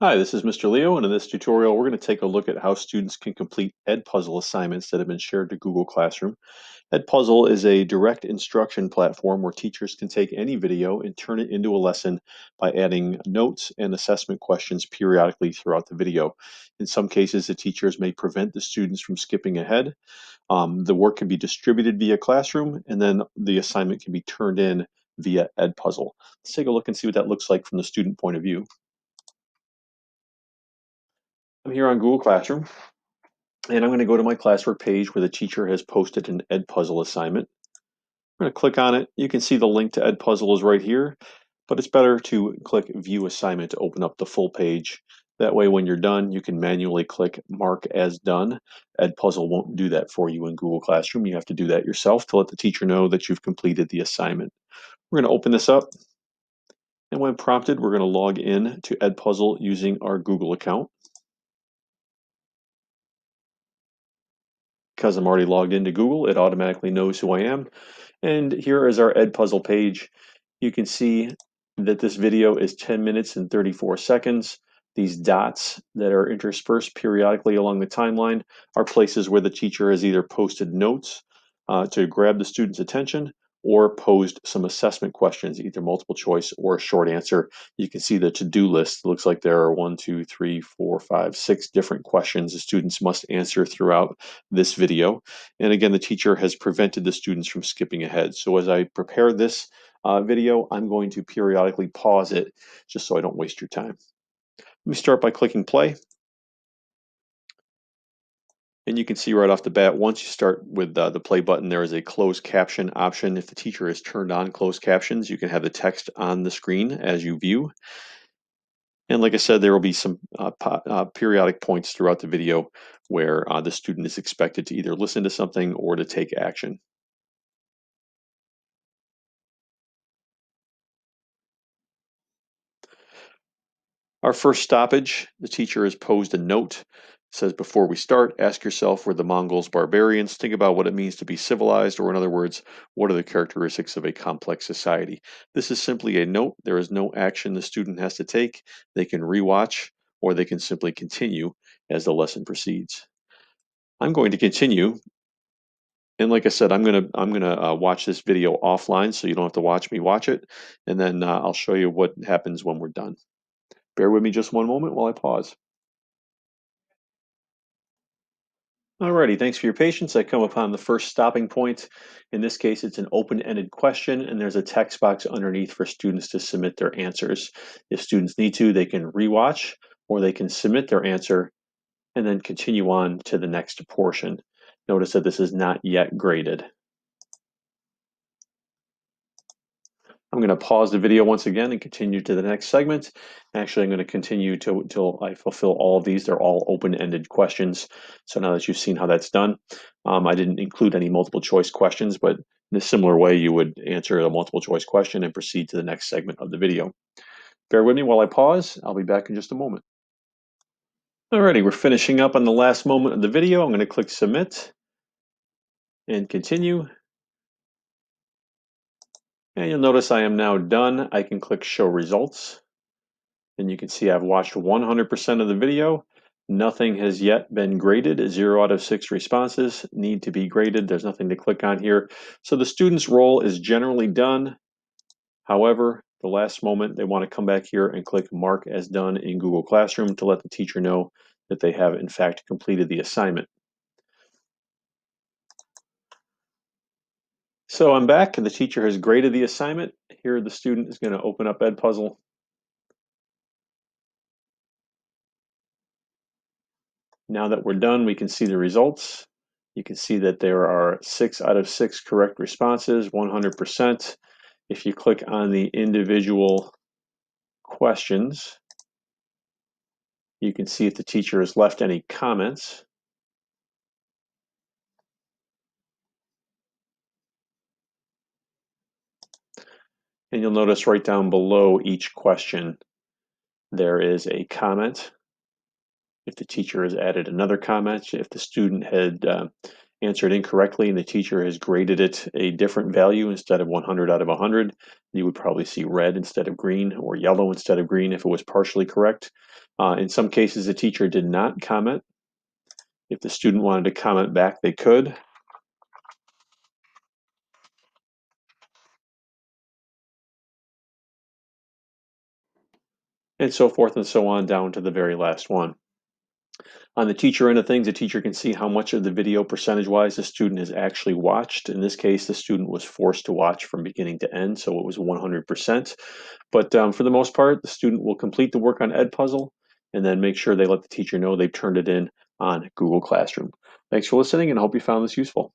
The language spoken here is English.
Hi, this is Mr. Leo, and in this tutorial, we're going to take a look at how students can complete Edpuzzle assignments that have been shared to Google Classroom. Edpuzzle is a direct instruction platform where teachers can take any video and turn it into a lesson by adding notes and assessment questions periodically throughout the video. In some cases, the teachers may prevent the students from skipping ahead. The work can be distributed via Classroom, and then the assignment can be turned in via Edpuzzle. Let's take a look and see what that looks like from the student point of view. I'm here on Google Classroom. And I'm going to go to my classwork page where the teacher has posted an Edpuzzle assignment. I'm going to click on it. You can see the link to Edpuzzle is right here, but it's better to click View Assignment to open up the full page. That way, when you're done, you can manually click Mark as Done. Edpuzzle won't do that for you in Google Classroom. You have to do that yourself to let the teacher know that you've completed the assignment. We're going to open this up, and when prompted, we're going to log in to Edpuzzle using our Google account. Because I'm already logged into Google, it automatically knows who I am. And here is our Edpuzzle page. You can see that this video is 10 minutes and 34 seconds. These dots that are interspersed periodically along the timeline are places where the teacher has either posted notes to grab the student's attention or posed some assessment questions, either multiple choice or a short answer. You can see the to-do list. It looks like there are 1, 2, 3, 4, 5, 6 different questions the students must answer throughout this video. And again, the teacher has prevented the students from skipping ahead. So as I prepare this video, I'm going to periodically pause it just so I don't waste your time. Let me start by clicking play. And you can see right off the bat, once you start with the play button, there is a closed caption option. If the teacher has turned on closed captions, you can have the text on the screen as you view. And like I said, there will be some periodic points throughout the video where the student is expected to either listen to something or to take action. Our first stoppage, the teacher has posed a note. It says, before we start, ask yourself, were the Mongols barbarians? Think about what it means to be civilized, or in other words, what are the characteristics of a complex society? This is simply a note. There is no action the student has to take. They can rewatch, or they can simply continue as the lesson proceeds. I'm going to continue. And like I said, I'm gonna watch this video offline, so you don't have to watch me watch it, and then I'll show you what happens when we're done. Bear with me just one moment while I pause. Alrighty, thanks for your patience. I come upon the first stopping point. In this case, it's an open-ended question, and there's a text box underneath for students to submit their answers. If students need to, they can rewatch, or they can submit their answer and then continue on to the next portion. Notice that this is not yet graded. I'm going to pause the video once again and continue to the next segment. Actually, I'm going to continue until I fulfill all of these. They're all open-ended questions. So now that you've seen how that's done, I didn't include any multiple choice questions, but in a similar way, you would answer a multiple choice question and proceed to the next segment of the video. Bear with me while I pause. I'll be back in just a moment. Alrighty, we're finishing up on the last moment of the video. I'm going to click Submit and Continue. And you'll notice I am now done. I can click Show Results. And you can see I've watched 100% of the video. Nothing has yet been graded. 0 out of 6 responses need to be graded. There's nothing to click on here. So the student's role is generally done. However, the last moment, they want to come back here and click Mark as Done in Google Classroom to let the teacher know that they have, in fact, completed the assignment. So I'm back, and the teacher has graded the assignment. Here, the student is going to open up Edpuzzle. Now that we're done, we can see the results. You can see that there are 6 out of 6 correct responses, 100%. If you click on the individual questions, you can see if the teacher has left any comments. And you'll notice right down below each question, there is a comment. If the teacher has added another comment, if the student had answered incorrectly and the teacher has graded it a different value instead of 100 out of 100, you would probably see red instead of green or yellow instead of green if it was partially correct. In some cases, the teacher did not comment. If the student wanted to comment back, they could. And so forth and so on down to the very last one. On the teacher end of things, the teacher can see how much of the video percentage-wise the student has actually watched. In this case, the student was forced to watch from beginning to end, so it was 100%. But for the most part, the student will complete the work on Edpuzzle and then make sure they let the teacher know they've turned it in on Google Classroom. Thanks for listening, and I hope you found this useful.